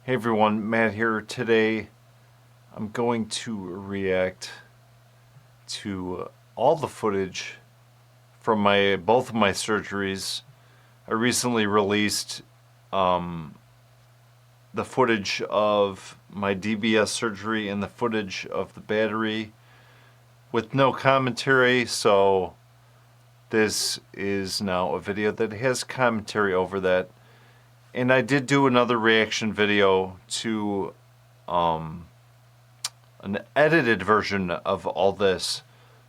Hey everyone, Matt here. Today I'm going to react to all the footage from both of my surgeries. I recently released the footage of my DBS surgery and the footage of the battery with no commentary, so this is now a video that has commentary over that. And I did do another reaction video to an edited version of all this.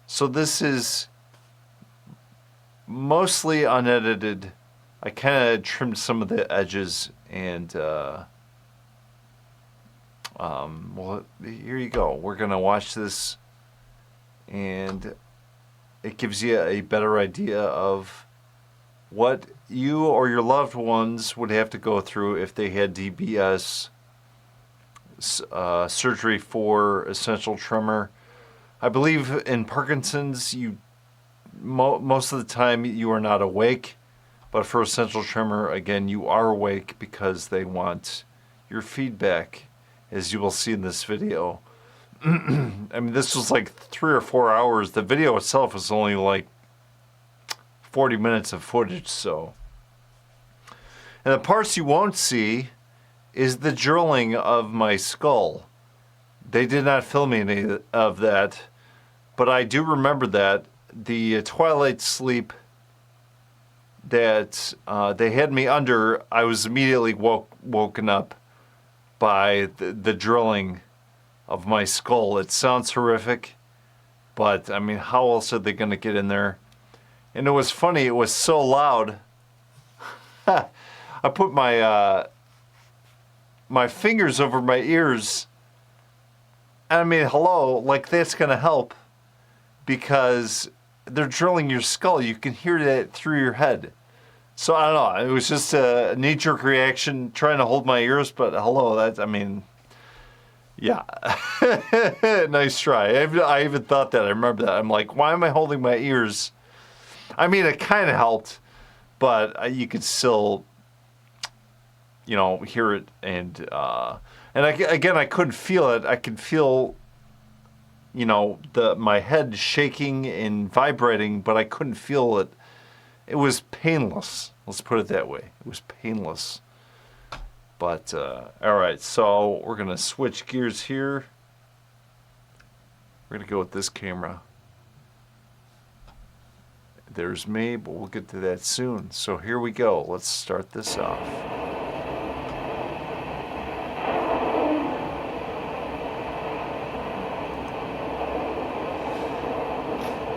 So this is mostly unedited. I kind of trimmed some of the edges and well, here you go. We're gonna watch this and it gives you a better idea of what you or your loved ones would have to go through if they had DBS surgery for essential tremor. I believe in Parkinson's, most of the time you are not awake, but for essential tremor, again, you are awake because they want your feedback, as you will see in this video. I mean, this was like 3 or 4 hours. The video itself is only like 40 minutes of footage, so. And the parts you won't see is the drilling of my skull. They did not film any of that, but I do remember that. The twilight sleep that they had me under, I was immediately woken up by the drilling of my skull. It sounds horrific, but I mean, how else are they going to get in there? And it was funny, it was so loud. I put my my fingers over my ears. I mean, hello, like that's gonna help because they're drilling your skull. You can hear that through your head. So I don't know, it was just a knee-jerk reaction trying to hold my ears, but hello, that's, I mean, yeah. Nice try. I even thought that, I remember that. I'm like, why am I holding my ears? I mean, it kind of helped, but you could still, you know, hear it, and again, I couldn't feel it. I could feel, you know, my head shaking and vibrating, but I couldn't feel it. It was painless. Let's put it that way. It was painless. But all right, so we're gonna switch gears here. We're gonna go with this camera. There's me, but we'll get to that soon. So here we go. Let's start this off.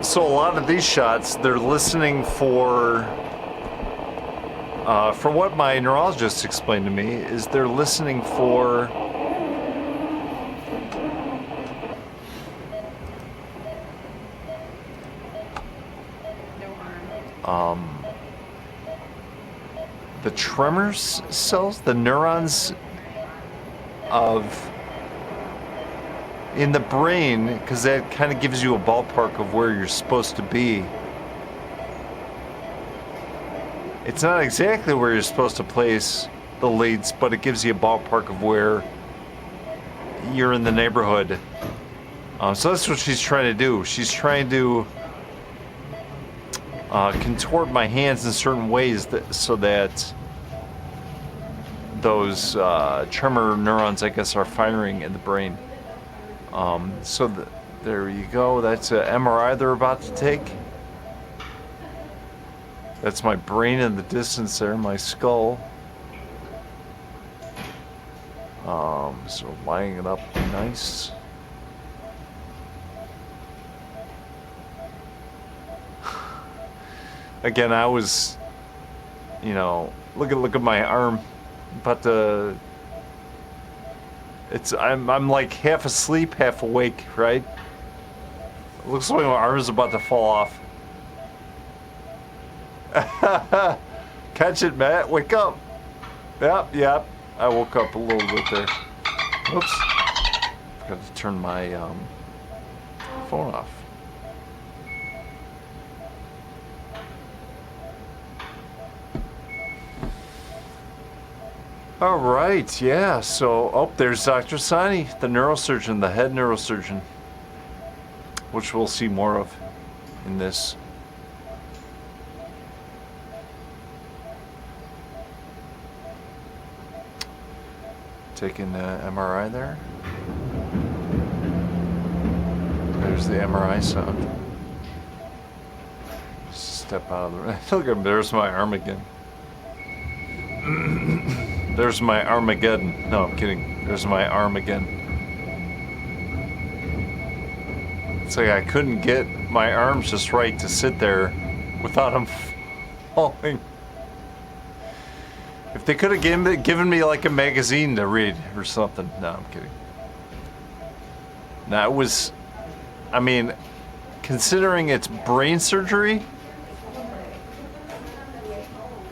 So a lot of these shots, they're listening for what my neurologist explained to me, is they're listening for the tremors cells, the neurons in the brain, because that kind of gives you a ballpark of where you're supposed to be. It's not exactly where you're supposed to place the leads, but it gives you a ballpark of where you're in the neighborhood. So that's what she's trying to do. She's trying to contort my hands in certain ways so that those tremor neurons, I guess, are firing in the brain. There you go. That's an MRI they're about to take. That's my brain in the distance there, my skull. So lining it up nice. Again, I was, you know, look at my arm, but I'm like half asleep, half awake, right? It looks like my arm is about to fall off. Catch it, Matt. Wake up. Yep. I woke up a little bit there. Oops. Got to turn my phone off. All right, yeah. So, oh, there's Dr. Sani, the neurosurgeon, the head neurosurgeon, which we'll see more of in this. Taking the MRI there. There's the MRI sound. Step out of the room. Look, there's my arm again. There's my Armageddon. No, I'm kidding. There's my arm again. It's like I couldn't get my arms just right to sit there without them falling. If they could have given me like a magazine to read or something. No, I'm kidding. No, it was, I mean, considering it's brain surgery,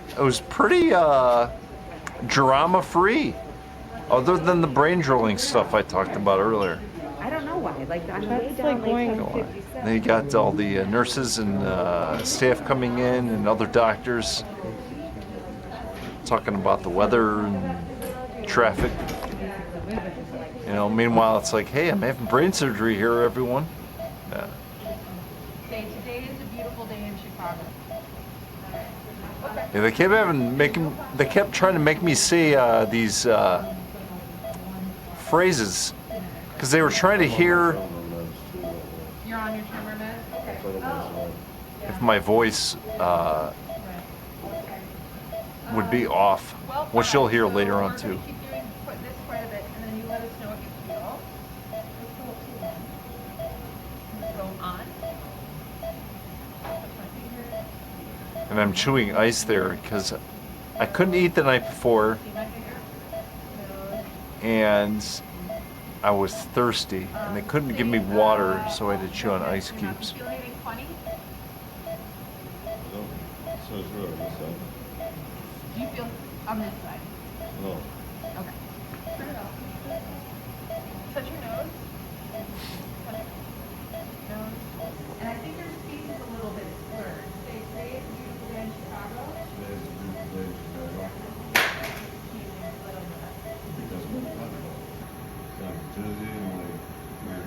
it was pretty drama-free, other than the brain drilling stuff I talked about earlier. I don't know why. Like on the way That's down, like going. Then you got all the nurses and staff coming in and other doctors talking about the weather and traffic. You know, meanwhile it's like, hey, I'm having brain surgery here, everyone. Yeah. Today is a beautiful day in Chicago. Yeah, they kept trying to make me say these phrases because they were trying to hear You're on your tremor med? Okay. if my voice would be off, which you'll hear later on too. Keep doing this quite a bit, and then you let us know what you feel. Go on. And I'm chewing ice there because I couldn't eat the night before See my finger? and I was thirsty and they couldn't give me water, so I had to chew on ice cubes. Feel anything funny? Do you feel on this side? No. Okay. Turn it off. Touch your nose. Touch your nose. And I think your speech is a little bit slurred. Say, today is a beautiful day in Chicago. Today's a beautiful day in Chicago. Because what I'm talking about. I'm dizzy and like weird.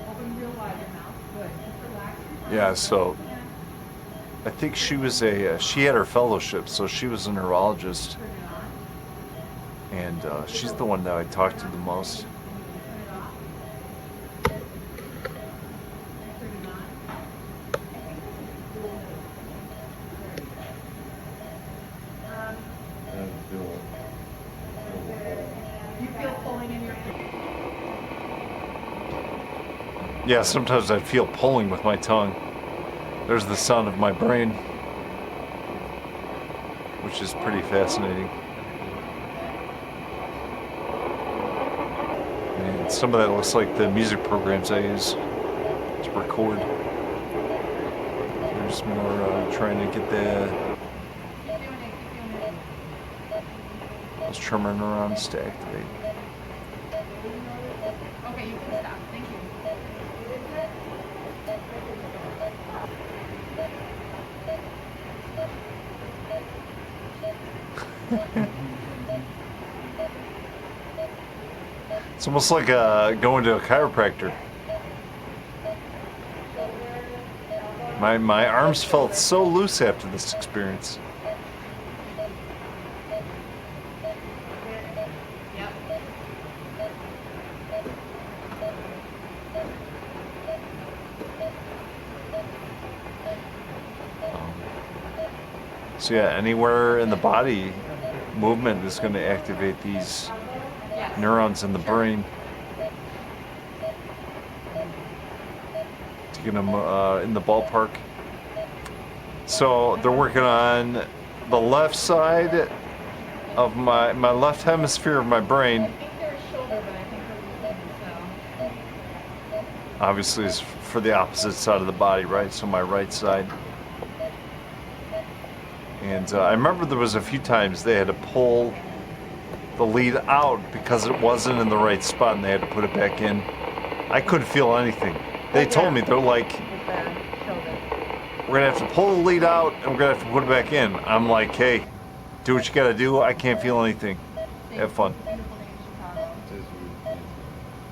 Open real wide your mouth. Good. Just relax. Yeah, so I think she was she had her fellowship, so she was a neurologist. Turn it on. And she's the one that I talked to the most. Turn it off. Turn it on. And feel You feel pulling in your feet. Yeah, sometimes I feel pulling with my tongue. There's the sound of my brain, which is pretty fascinating. And some of that looks like the music programs I use to record. There's more trying to get Keep doing it. those tremor neurons to activate. Okay, you can stop. Thank you. It's almost like going to a chiropractor. My arms felt so loose after this experience. Yep. So yeah, anywhere in the body, movement is going to activate these Yes. neurons in the brain to get them in the ballpark. So they're working on the left side of my left hemisphere of my brain. I think there's shoulder, but I think we're losing, so. Obviously, is for the opposite side of the body, right? So my right side. And I remember there was a few times they had to pull the lead out because it wasn't in the right spot and they had to put it back in. I couldn't feel anything. They told me, they're like, With the shoulder. we're gonna have to pull the lead out and we're gonna have to put it back in. I'm like, hey, Do what you gotta do. I can't feel anything. Have fun. Beautiful day in Chicago.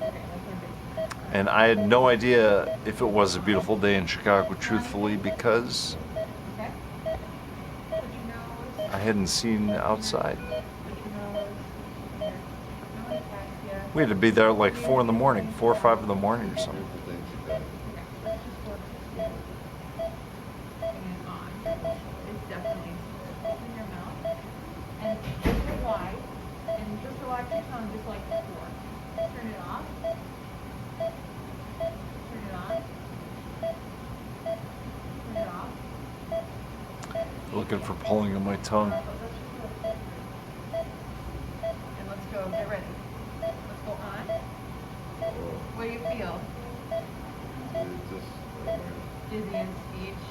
Okay, that's my big. And I had no idea if it was a beautiful day in Chicago, truthfully, because Okay. Put your nose. I hadn't seen outside. Put your nose. Here. No ataxia. We had to be there at like 4 in the morning, 4 or 5 in the morning or something. Beautiful day in Chicago. Okay, let's just work this. Bring it on. It's definitely open your mouth and open it wide and just relax your tongue just like before. Turn it off. Turn it on. Turn it off. Looking for pulling on my tongue. And let's go. Get ready. Let's go on. What do you feel? It's just Dizzy in speech.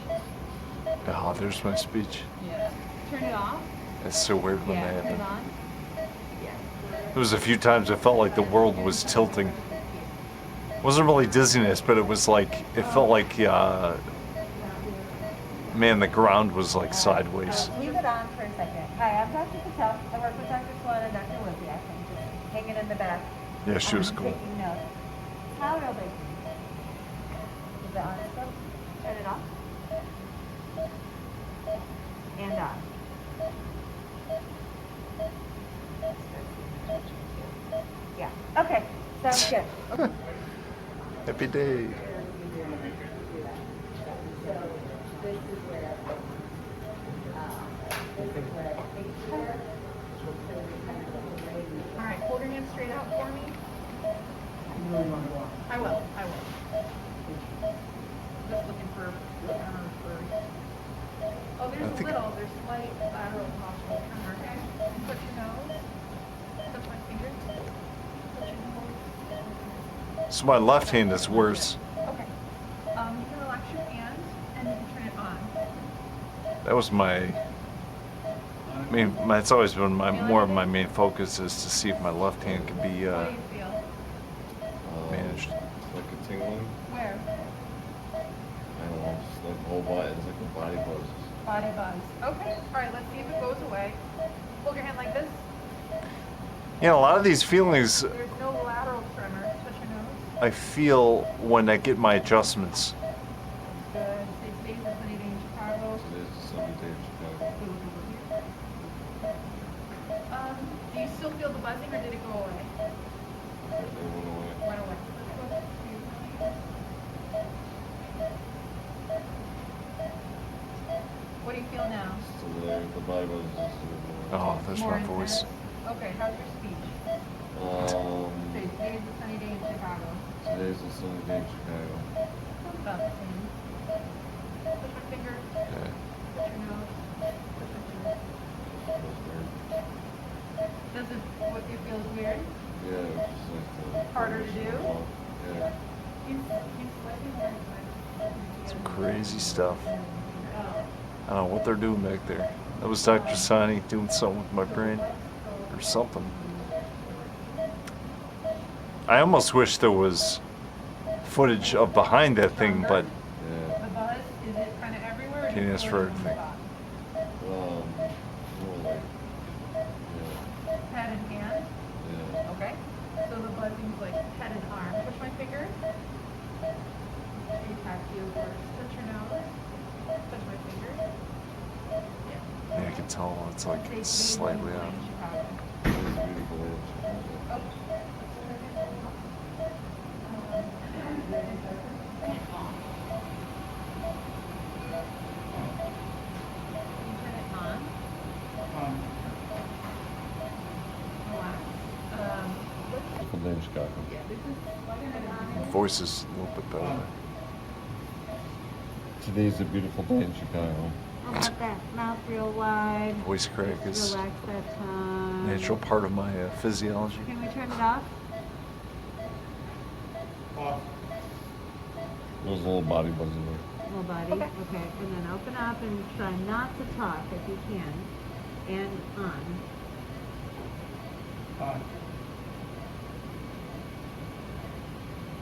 Oh, there's my speech. Yeah. Turn it off. It's so weird when Yeah. that Turn it happened. on. Yeah. There was a few times I felt like the world was tilting. It wasn't really dizziness, but it was like, it felt like, man, the ground was like sideways. Leave it on for a second. Hi, I'm Dr. Patel. I work with Dr. Swan and Dr. Wozniak. I'm just hanging in the back. Yeah, she was cool. Taking notes. How real big? Is it on still? Turn it off. And on. Yeah. Okay. Sounds good. Okay. Happy day. All right, hold your hands straight out for me. I will. Just looking for first. Oh, there's I think- there's slight lateral postural tremor, okay? Put your nose. Touch my fingers. Touch your nose. So my left hand is worse. Okay. You can relax your hands and you can turn it on. That was my, I mean, it's always been more of my main focus is to see if my left hand can be What do you feel? managed. It's like a tingling. Where? I don't know, just like whole body. It's like a body buzz. Body buzz. Okay. All right, let's see if it goes away. Hold your hand like this. You know, a lot of these feelings There's no lateral tremor. Touch your nose. I feel when I get my adjustments. Good. Stay safe. It's sunny day in Chicago. Today's a sunny day in Chicago. Do you still feel the buzzing or did it go away? They went away. Went away. Let's go to what do you feel now? Still there. The body buzz is just a bit more. Oh, there's my voice. intense? Okay, how's your speech? Say, today's a sunny day in Chicago. Today's a sunny day in Chicago. About the same. Push my finger. Okay. Push your nose. Push my finger. Feels weird. Does it, what it feels weird? Yeah, it's just like the Harder to do? Yeah. He's slightly more inclined. Some crazy stuff. Oh. I don't know what they're doing back there. That was Dr. Sani doing something with my brain or something. I almost wish there was footage of behind that thing, but Yeah. The buzz, is it kind of everywhere? Or Can't just ask for in one everything. spot? More like. Yeah. Head and hand? Yeah. Okay. So the buzzing's like head and arm. Push my finger. Ataxia works. Touch your nose. Touch my finger. Yeah. yeah, I can tell it's like Say, it's today's slightly Wednesday off. in Chicago. Today's a beautiful day in Chicago. Beautiful day in Chicago. My voice is a little bit better. Today's a beautiful day in Chicago. I'll let that mouth real wide. Voice crack Just is relax that tongue. natural part of my physiology. Can we turn it off? There's a little body buzz in there. Full body. Okay. And then open up and try not to talk if you can. And on.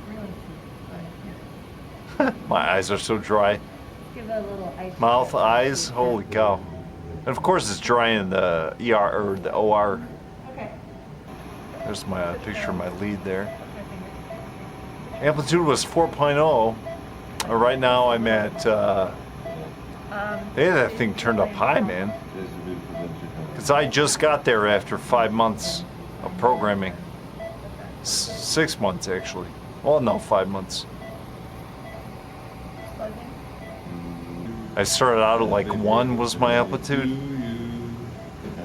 Really? My eyes are so dry. Give it a little ice. Mouth, check. eyes, holy cow. And of course, it's dry in the ER or the OR. Okay. There's my picture of my lead there. Touch my finger. Amplitude was 4.0. Right now I'm at, they had that thing turned up high, man. Because I just got there after 5 months of programming. 6 months, actually. Well, no, 5 months. I started out at like 1 was my amplitude.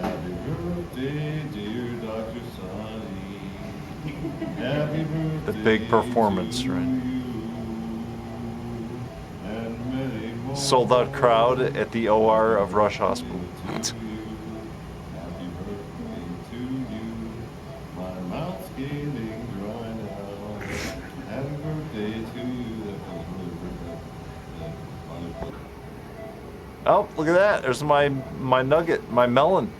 Happy birthday, dear Dr. Sonny. Happy birthday The big performance, to right? you. And many more Sold out crowd at the OR of Rush Hospital. to you. Happy birthday to you. My mouth's getting dry now. Happy birthday to you. That feels really good. Oh, look at that. There's my nugget, my melon.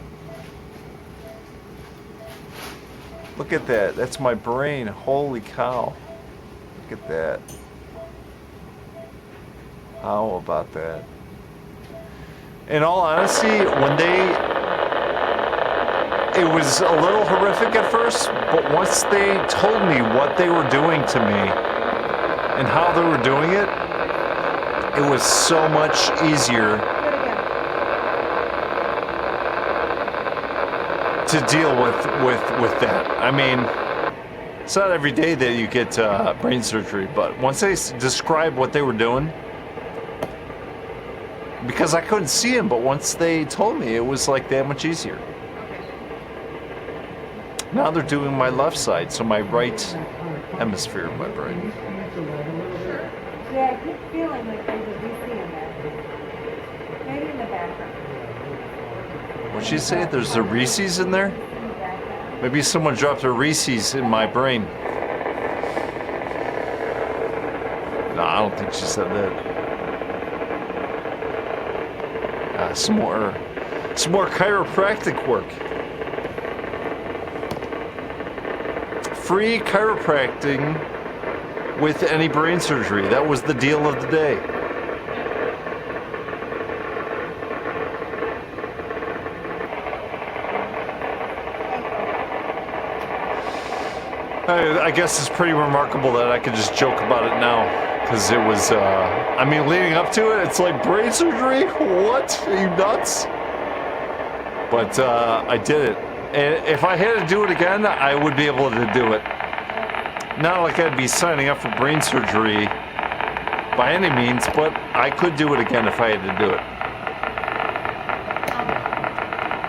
Look at that. That's my brain. Holy cow. Look at that. How about that? In all honesty, it was a little horrific at first, but once they told me what they were doing to me and how they were doing it, it was so much easier Do it again. to deal with that. I mean, it's not every day that you get brain surgery, but once they described what they were doing, because I couldn't see him, but once they told me, it was like that much easier. Now they're doing my left side, so my right hemisphere of my brain. Yeah, I keep feeling like there's a VC in there. Maybe in the background. What'd she say? There's a Reese's in there? In the background. Maybe someone dropped a Reese's in my brain. No, I don't think she said that. Some more chiropractic work. Free chiropractic with any brain surgery. That was the deal of the day. I guess it's pretty remarkable that I could just joke about it now, because it was, I mean, leading up to it, it's like, brain surgery? What? Are you nuts? But I did it. And if I had to do it again, I would be able to do it. Not like I'd be signing up for brain surgery by any means, but I could do it again if I had to do it.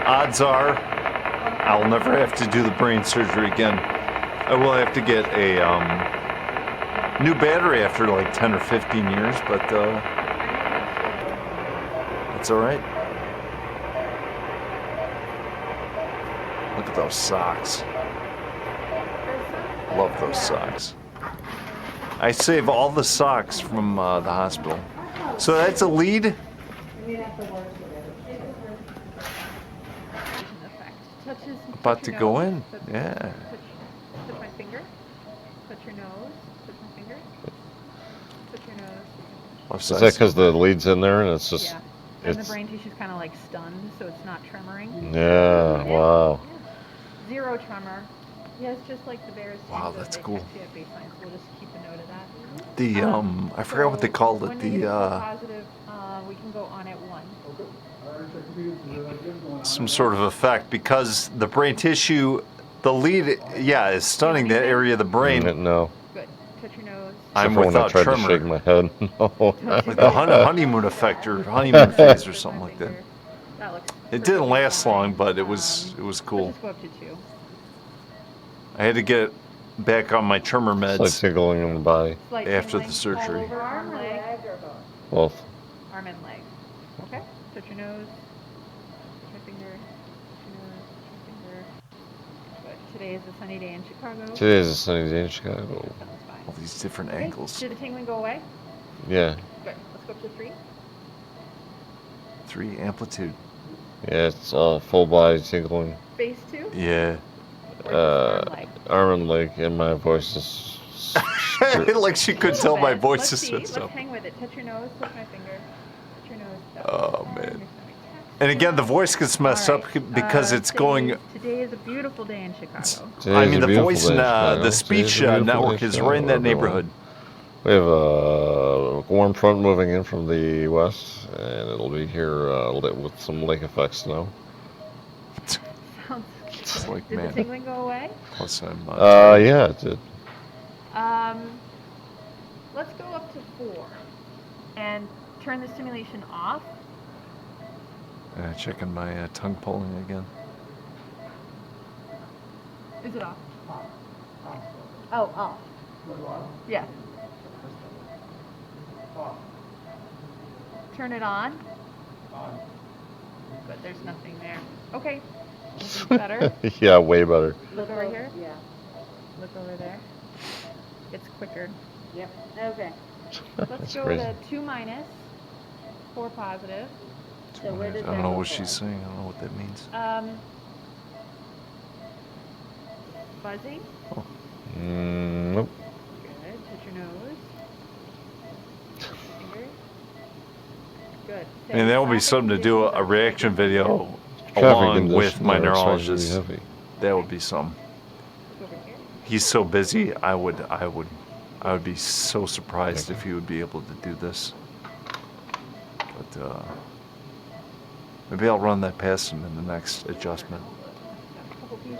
Odds are, I'll never have to do the brain surgery again. I will have to get a new battery after like 10 or 15 years, but it's all right. Look at those socks. Love those socks. I save all the socks from the hospital. So that's a lead. About to go in. Yeah. Touch my finger. Touch your nose. Touch my finger. Touch your nose. Left Is side. that because the lead's in there and it's just, Yeah. And the it's, brain tissue's kind of like stunned, so it's not tremoring. yeah, wow. Yeah. Zero tremor. Yeah, it's just like the bears. Wow, that's cool. At baseline, so we'll just keep a note of that. The I forgot what they called it. When The positive, we can go on at 1. some sort of effect, because the brain tissue, the lead, yeah, is stunning that area of the brain. No. Good. Touch your nose. I'm Except for when I without tried to shake tremor. my head. No. Like the honeymoon effect or honeymoon phase or something like that. That looks It didn't perfectly last fine. long, but it was Let's cool. just go up to 2. I had to get back on my tremor It's like meds tingling in the body. Slight after tingling the surgery. all over arm, leg. Both. Arm and leg. Okay. Touch your nose. Touch my finger. Touch your nose. Touch my finger. Good. Today is a sunny day in Chicago. Today is a sunny day in Chicago. Sounds fine. All these different Okay. angles. Did the tingling go away? Yeah. Good. Let's go up to 3. 3 amplitude. Yeah, it's full body tingling. Phase 2. Yeah. Or just arm, leg. Arm and leg, and my voice is. Like she could tell my Let's voice is see. messed Let's up. hang with it. Touch your nose. Touch my finger. Touch your nose. Oh, man. Your stomach. And again, the voice gets messed All up right, because it's going. Today is a beautiful day in Chicago. I mean, Today's a the beautiful voice day in and Chicago. the Today's speech a beautiful day network in is right in that Chicago, everyone. neighborhood. We have a warm front moving in from the west, and it'll be here with some lake effects now. Sounds It's good. like, Did man. the tingling go away? Plus, I'm. Yeah, it did. Let's go up to 4 and turn the stimulation off. Checking my tongue pulling again. Is it off? Oh, off. Yeah. Turn it on. Good, there's nothing there. Okay. This is better. Yeah, way better. Look over here. Yeah. Look over there. It's quicker. Yep. Okay. Let's That's go crazy. to 2 minus, 4 positive. So where I does don't that know go what for? she's saying. I don't know what that means. Buzzing. Nope. Good. Touch your nose. Fingers. Good. And that would be Traffic something to do a conditions are reaction video Traffic along with conditions my are expected to be neurologist. heavy. That would be something. Look over here. He's so busy. I would be so surprised if he would be able to do this. But maybe I'll run that past him in the next adjustment. Couple pieces.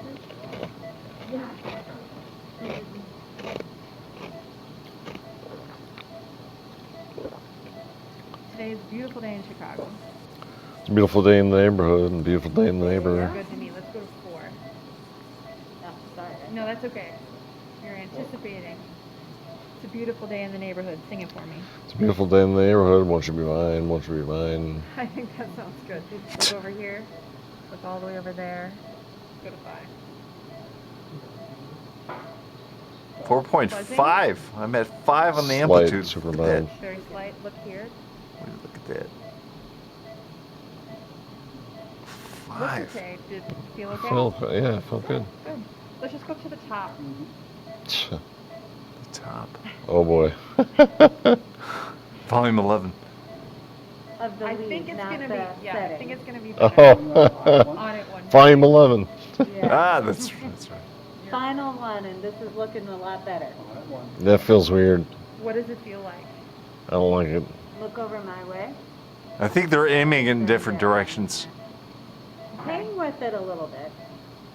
Today is a beautiful day in Chicago. It's a beautiful day in the neighborhood and a beautiful day in the neighborhood. Good to me. Let's go to 4. Oh, sorry. No, that's okay. You're anticipating. It's a beautiful day in the neighborhood. Sing it for me. It's a beautiful day in the neighborhood. Won't you be mine? Won't you be mine? I think that sounds good. Look over here. Look all the way over there. Go to 5. 4.5. I'm at 5 on the Slight amplitude. super Look at that. mild. Very slight. Look here. Look at that. Looks 5. okay. Did it feel okay? Yeah, felt good. Good. Let's just go to the top. The top. Oh boy. Volume 11. Of the I lead, think it's not gonna the be. Yeah, I setting. think it's gonna be better Oh, on it one. volume 11. Ah, that's right. Final one, and this is looking a lot better. That feels weird. What does it feel like? I don't like it. Look over my way. I think they're aiming in different directions. Hang with it a little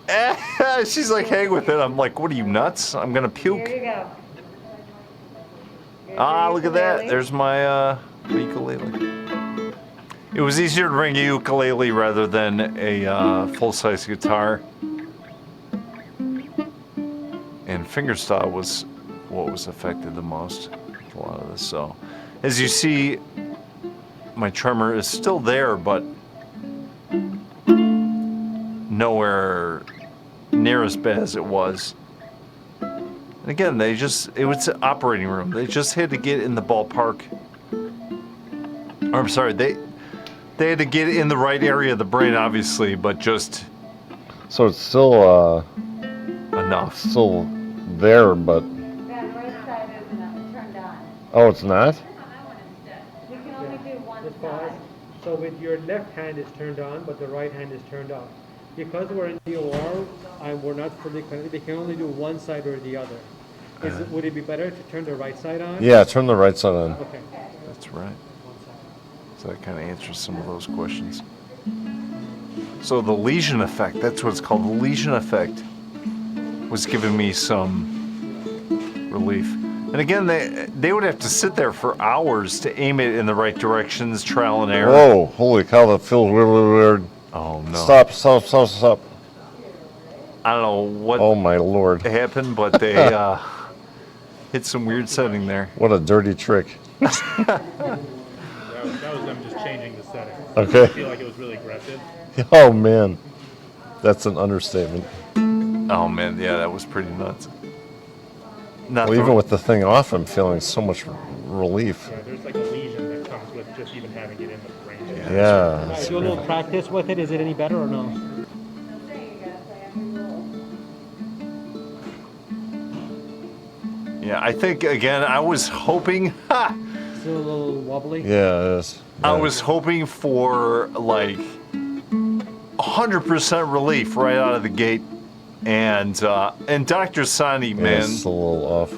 bit. She's like, hang with it. I'm like, what are you, nuts? I'm gonna puke. Here you go. Here's Ah, your look at that. ukulele. There's my ukulele. It was easier to bring a ukulele rather than a full-size guitar. And fingerstyle was what was affected the most with a lot of this. So, as you see, my tremor is still there, but nowhere near as bad as it was. And again, it was an operating room. They just had to get in the ballpark. Or, I'm sorry, they had to get in the right area of the brain, obviously, but just So it's still enough. still there, but That right side isn't turned on. oh, it's not. We can only do one Just pause. side. So with your left hand is turned on, but the right hand is turned off. Because we're in the OR and we're not fully connected, we can only do one side or the other. Would it be better to turn the right side on? Yeah, turn the right side on. Okay. That's right. So that kind of answers some of those questions. So the lesion effect, that's what it's called, the lesion effect, was giving me some relief. And again, they would have to sit there for hours to aim it in the right directions, trial and error. Whoa, holy cow, that feels really weird. Oh no. Stop, stop, stop, stop. I don't know what Oh my lord. happened, but they hit some weird setting there. What a dirty trick. That was them just changing the setting. Okay. I feel like it was really aggressive. Oh man. That's an understatement. Oh man, yeah, that was pretty nuts. Not Well, the- even with the thing off, I'm feeling so much relief. Yeah, there's like a lesion that comes with just even having it in the brain. Yeah. Alright, do a little practice with it. Is it any better or no? Yeah, I think again, I was hoping. Still a little wobbly? Yeah, it is. I Yeah. was hoping for like 100% relief right out of the gate. And Dr. Sani, Yeah, man, it's a little off.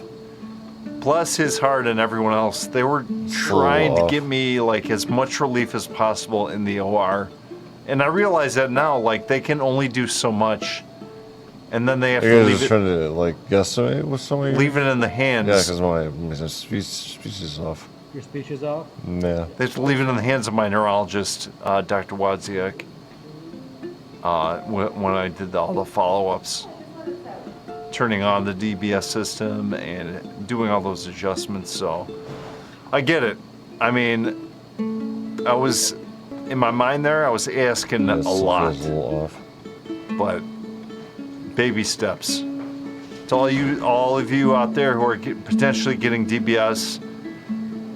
bless his heart and everyone else, they were trying to get me like as much relief as possible in the OR. And I realize that now, like they can only do so much, and then they have to You're leave just it, trying to like guesstimate with somebody. leave it in the hands. Yeah, because my speech is off. Your speech is off? Yeah. They have to leave it in the hands of my neurologist, Dr. Wozniak, when I did all the follow-ups, turning on the DBS system and doing all those adjustments. So I get it. I mean, I was, in my mind there, I was asking a lot, Feels a little off. but baby steps. To all of you out there who are potentially getting DBS,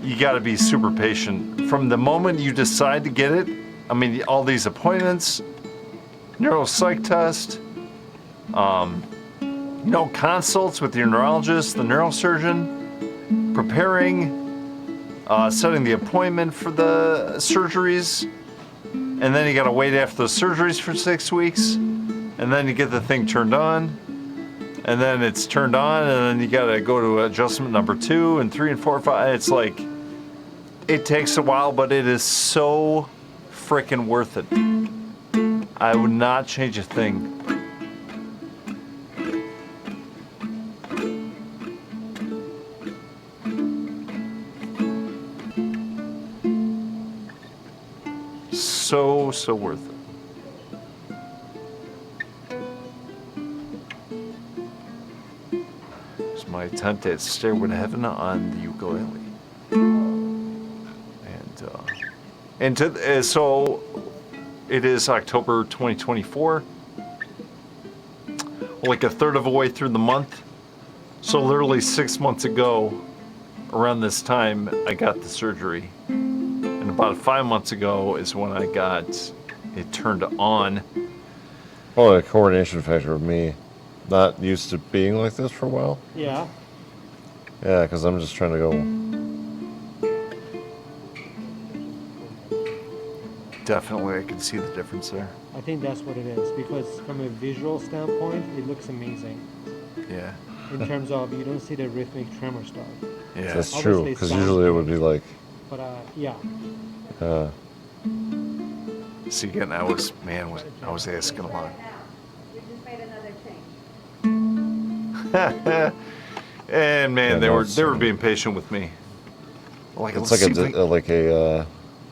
you got to be super patient. From the moment you decide to get it, I mean, all these appointments, neuropsych test, you know, consults with your neurologist, the neurosurgeon, preparing, setting the appointment for the surgeries, and then you got to wait after the surgeries for 6 weeks, and then you get the thing turned on, and then it's turned on, and then you got to go to adjustment number 2 and 3 and 4 and 5. It's like, it takes a while, but it is so freaking worth it. I would not change a thing. So worth it. It's my attempt at Stairway to Heaven on the ukulele. So it is October 2024. Like a third of the way through the month. So literally 6 months ago, around this time, I got the surgery. And about 5 months ago is when I got it turned on. Well, a coordination factor of me not used to being like this for a while. Yeah. Yeah, because I'm just trying to go. Definitely, I can see the difference there. I think that's what it is, because from a visual standpoint, it looks amazing. Yeah. In terms of, you don't see the rhythmic tremor stuff. Yeah. That's true, Obviously, it because sounds usually it great. would be like. But yeah. See, again, I was asking a lot. We just made another change. And man, Yeah, they were that's, being patient with me. Like, It's let's like see if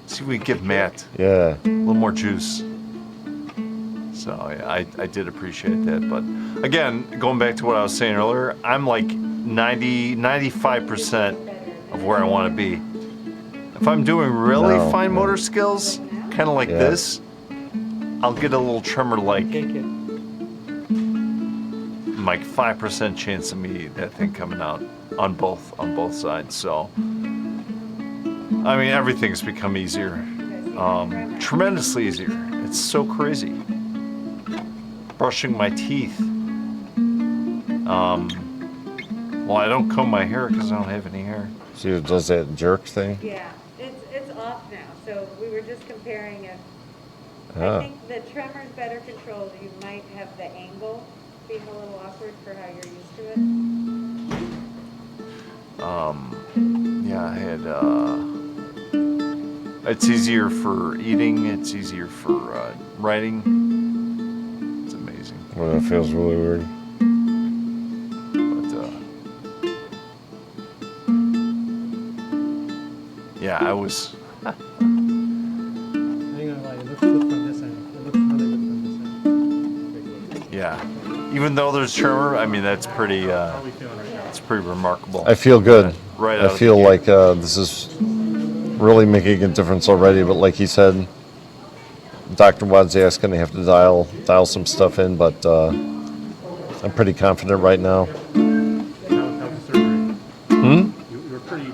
see if we can give Matt yeah. a little more juice. So I did appreciate that. But again, going back to what I was saying earlier, I'm like 95% of where I want to be. If I'm doing really No, fine no. motor skills, kind of like Yeah. this, I'll get a little tremor like Take it. like 5% chance of me that thing coming out on both sides. So I mean, everything's become easier, tremendously easier. It's so crazy. Brushing my teeth. Well, I don't comb my hair because I don't have any hair. So it does that jerk thing. Yeah, it's off now. So we were just comparing it. I Ah. think the tremor's better controlled. You might have the angle being a little awkward for how you're used to it. Yeah, I had. It's easier for eating. It's easier for writing. It's amazing. Well, that feels really weird. But yeah, I was. I ain't gonna lie, it looks good from this end. It looks really good from this end. Yeah, even though there's tremor, I mean that's pretty. It's pretty remarkable. I feel good. Right. I out of feel the like this is really making a difference already. But like he said, Dr. Wozniak's going to have to dial some stuff in. But I'm pretty confident right now. How was the surgery? You were pretty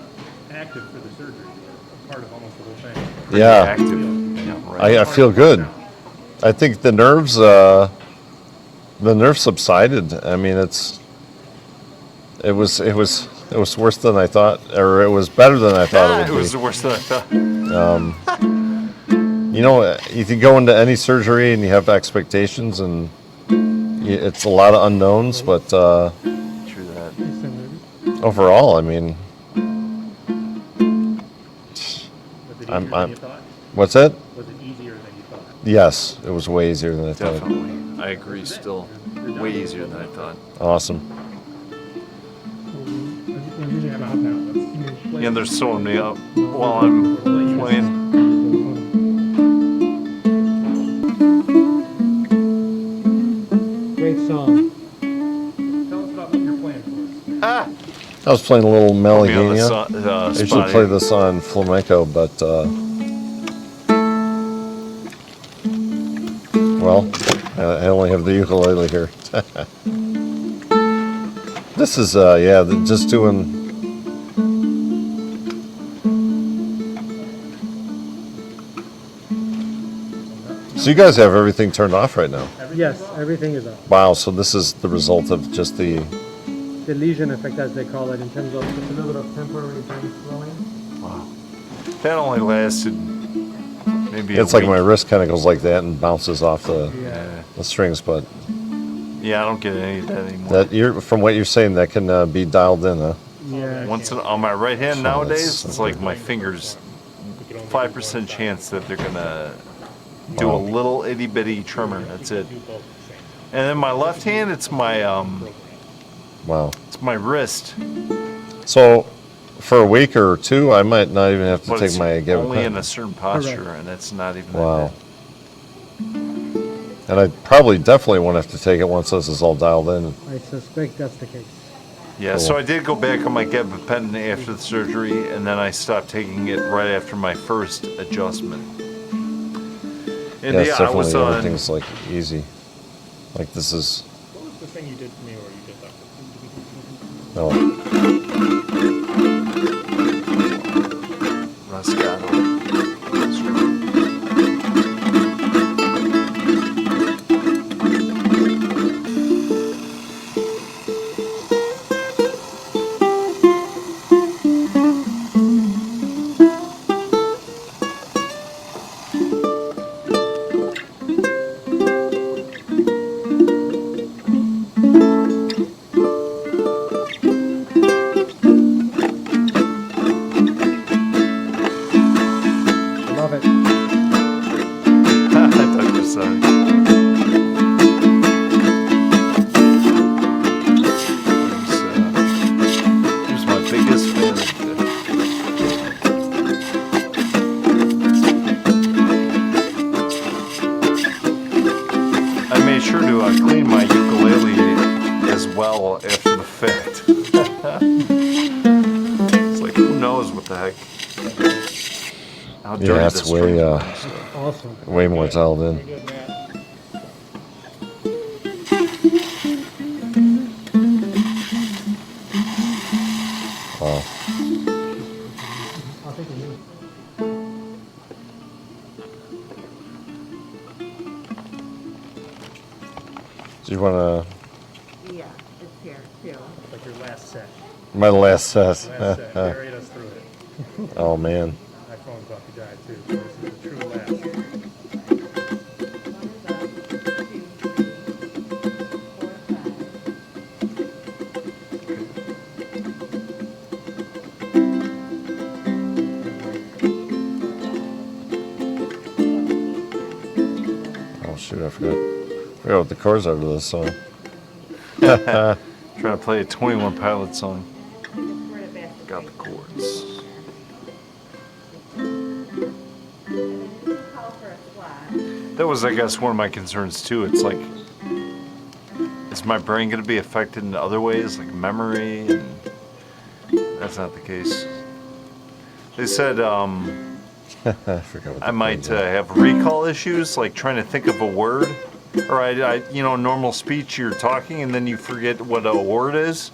active for the surgery. You were a part of almost the whole thing. Yeah, active. Yeah, right. I feel good. I think the nerves subsided. I mean, it was worse than I thought, or it was better than I thought it It would was be. the worst than I thought. You know, if you go into any surgery and you have expectations, and it's a lot of unknowns, but True that. overall, I mean, Was it easier I'm- than you thought? what's that? Was it easier than you thought? Yes, it was way easier than I thought. Definitely. I agree still. Way easier than I thought. Awesome. Jam out now. Let's play. Yeah, they're sewing me up while I'm playing. Great song. Tell us about what you're playing for us. Ah! I was playing a little Be on the Melligania. I usually spot play here. this on flamenco, but well, I only have the ukulele here. This is just doing. So you guys have everything turned off right now. Yes, everything is up. Wow, so this is the result of just the. The lesion effect, as they call it, in terms of it's a little bit of temporary brain swelling. Wow. That only lasted maybe It's a like week. my wrist kind of goes like that and bounces off Yeah. the strings, but Yeah, I don't get any of that anymore. that from what you're saying, that can be dialed in, huh? Yeah. On my right hand So nowadays, that's- it's like my fingers, 5% chance that they're gonna do a Wow. little itty bitty tremor. That's it. And then my left hand, it's my Wow. wrist. So for a week or two, I might not even have to But take it's my only in gabapentin. a certain posture, and it's not even Wow. that And I probably definitely won't have to take it once this is all dialed in. I suspect that's the case. bad. Yeah, Cool. so I did go back on my gabapentin after the surgery, and then I stopped taking it right after my first adjustment. And Yeah, it's yeah, I definitely was on. everything's like easy. Like this is What was the thing you did to me or you did that? no. Rascato. Love it. I thought you were sorry. Here's my biggest fan. I made sure to clean my ukulele as well after the fact. It's like, who knows what the heck? How dirty Yeah, the it's way strings are and stuff. Awesome. way more dialed in. Good, Matt. Wow. I'll take a minute. Do you want Yeah, it's here too. Like your last set. my last set? Last set. Narrate us through it. Oh man. My phone's about to die too. So this is a true last. One is up, 2, 3, 4, 5. Oh shoot, I forgot what the chords are to this song. Trying to play a 21 Pilot song. Just where the basket Got the is. chords. And then just call for a slot. That was, I guess, one of my concerns too. It's like, is my brain going to be affected in other ways, like memory? And that's not the case. They said I forgot what the I might chords are. have recall issues, like trying to think of a word, or normal speech you're talking and then you forget what a word is.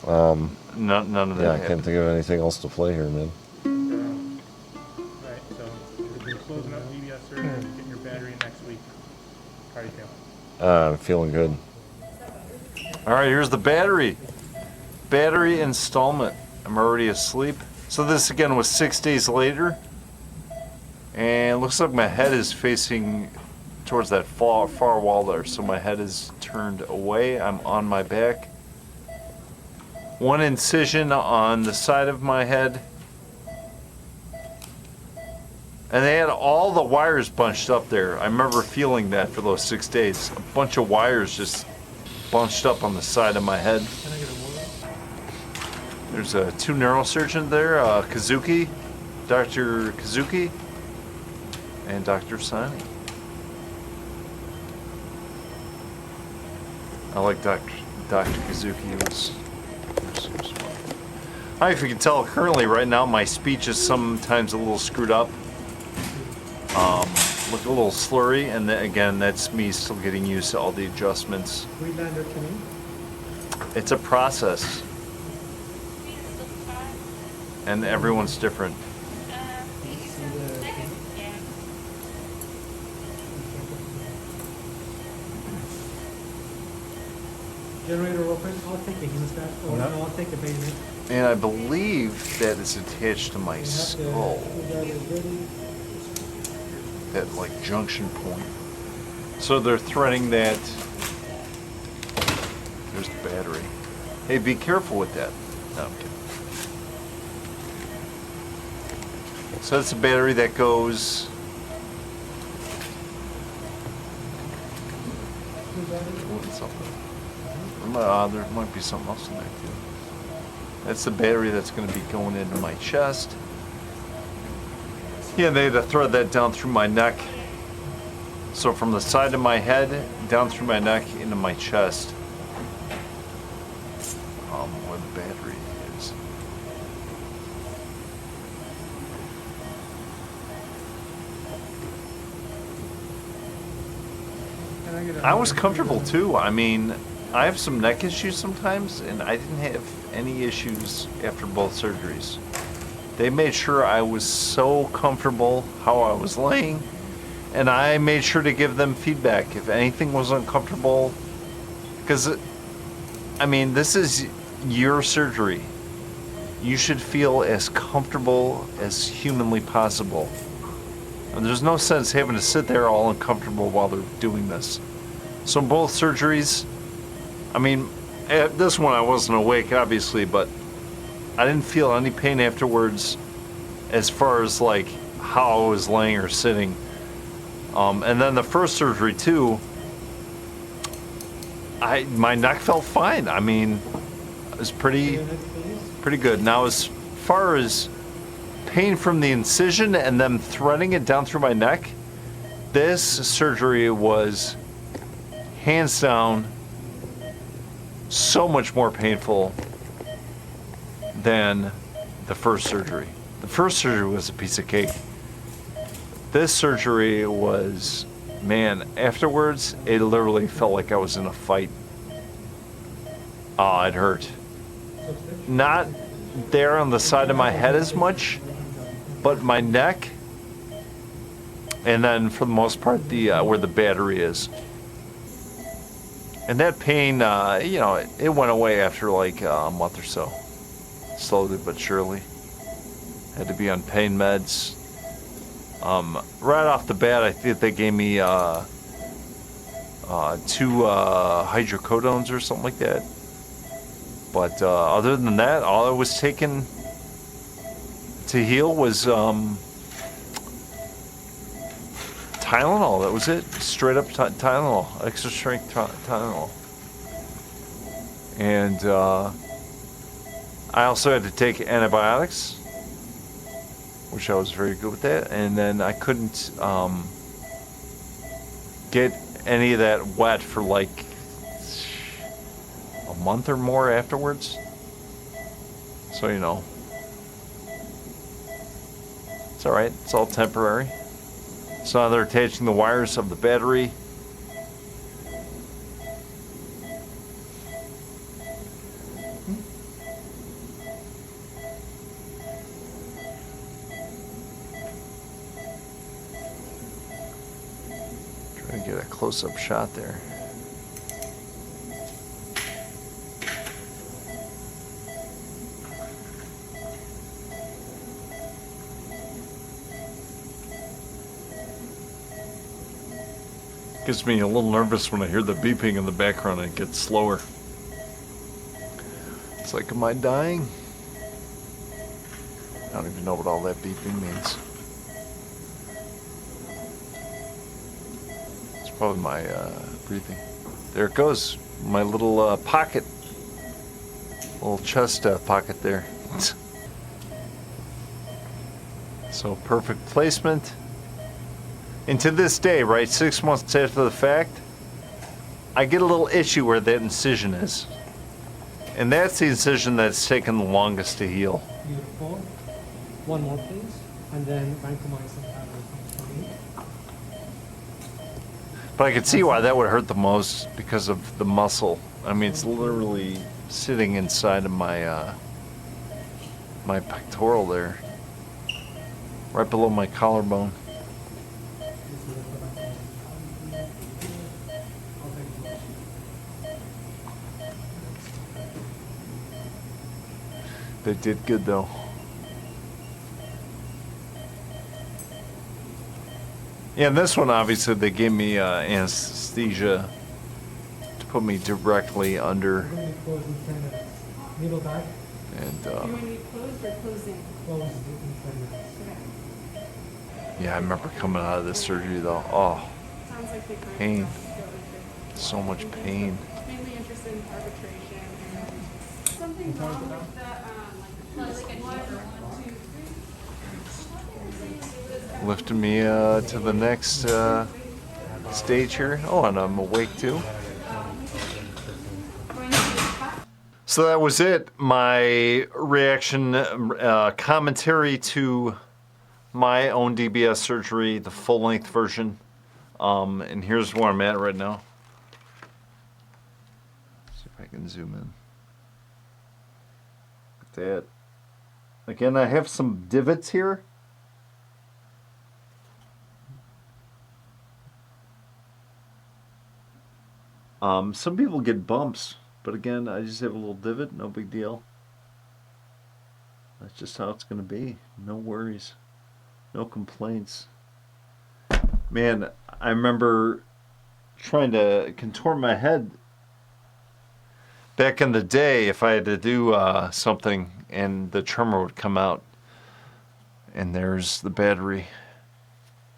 None of that. Yeah, I can't happened. think of anything else to play here, man. Alright, so we've been closing up DBS surgery and getting your battery next week. How are you feeling? I'm feeling good. All right, here's the battery. Battery installment. I'm already asleep. So this again was 6 days later. And it looks like my head is facing towards that far wall there. So my head is turned away. I'm on my back. One incision on the side of my head. And they had all the wires bunched up there. I remember feeling that for those 6 days. A bunch of wires just bunched up on the side of my head. There's two neurosurgeons there, Kazuki, Dr. Kazuki, and Dr. Sani. I like Dr. Kazuki. He was smart. I don't know if you can tell currently right now my speech is sometimes a little screwed up. Look a little slurry, and then, again, that's me still getting used to all the adjustments. It's a process, and everyone's different. Generator open, I'll take the hemostat, or I'll take the pacemaker. And I believe that is attached to my skull. That like junction point. So they're threading that. There's the battery. Hey, be careful with that. No, I'm kidding. So that's the battery that goes. There might be something else in there too. That's the battery that's going to be going into my chest. Yeah, they had to thread that down through my neck. So from the side of my head, down through my neck, into my chest. Where the battery is. I was comfortable too. I mean, I have some neck issues sometimes, and I didn't have any issues after both surgeries. They made sure I was so comfortable how I was laying, and I made sure to give them feedback if anything was uncomfortable. Because, I mean, this is your surgery. You should feel as comfortable as humanly possible. And there's no sense having to sit there all uncomfortable while they're doing this. So in both surgeries, I mean, at this one I wasn't awake, obviously, but I didn't feel any pain afterwards as far as like how I was laying or sitting. And then the first surgery too, my neck felt fine. I mean, it was pretty good. Now as far as pain from the incision and them threading it down through my neck, this surgery was hands down so much more painful than the first surgery. The first surgery was a piece of cake. This surgery was, man, afterwards, it literally felt like I was in a fight. Oh, it hurt. Not there on the side of my head as much, but my neck, and then for the most part, the where the battery is. And that pain, you know, it went away after like a month or so. Slowly but surely. Had to be on pain meds. Right off the bat, I think they gave me 2 hydrocodones or something like that. But other than that, all I was taking to heal was Tylenol. That was it. Straight up Tylenol. Extra strength Tylenol. And I also had to take antibiotics, which I was very good with that. And then I couldn't get any of that wet for like a month or more afterwards. So, you know, it's all right. It's all temporary. So now they're attaching the wires of the battery. Trying to get a close-up shot there. Gets me a little nervous when I hear the beeping in the background and it gets slower. It's like, am I dying? I don't even know what all that beeping means. It's probably my breathing. There it goes. My little pocket. Little chest pocket there. So perfect placement. And to this day, right, 6 months after the fact, I get a little itchy where that incision is. And that's the incision that's taken the longest to heal. Beautiful. One more, please. And then vancomycin powder comes from me. But I could see why that would hurt the most because of the muscle. I mean, it's literally sitting inside of my my pectoral there, right below my collarbone. They did good though. Yeah, and this one obviously they gave me anesthesia to put me directly under. We're going to be closed in 10 minutes. Needle back, And You want to be closed or closing? closed in 10 minutes. Okay. yeah, I remember coming out of this surgery though. Oh, Sounds like they kind of pain. go with So much pain. it. Mainly interested in arbitration and something Sorry, wrong Dr. with the, like a deeper 1, 2, 3. Lifting me to the next stage here. Oh, and I'm awake too. So that was it. My reaction, commentary to my own DBS surgery, the full-length version. And here's where I'm at right now. See if I can zoom in. Look at that. Again, I have some divots here. Some people get bumps, but again, I just have a little divot, no big deal. That's just how it's going to be. No worries. No complaints. Man, I remember trying to contort my head back in the day if I had to do something and the tremor would come out. And there's the battery.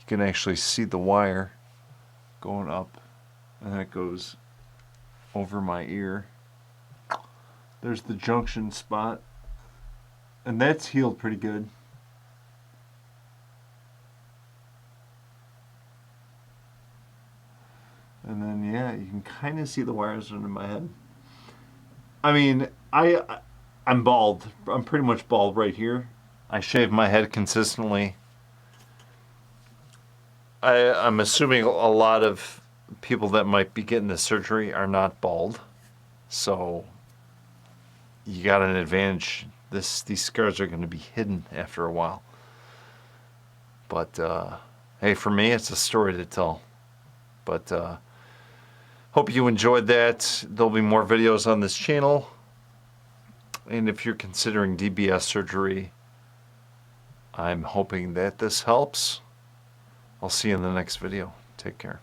You can actually see the wire going up, and then it goes over my ear. There's the junction spot, and that's healed pretty good. And then yeah, you can kind of see the wires under my head. I mean, I'm bald. I'm pretty much bald right here. I shave my head consistently. I'm assuming a lot of people that might be getting this surgery are not bald, so you got an advantage. These scars are going to be hidden after a while. But hey, for me, it's a story to tell. But hope you enjoyed that. There'll be more videos on this channel. And if you're considering DBS surgery, I'm hoping that this helps. I'll see you in the next video. Take care.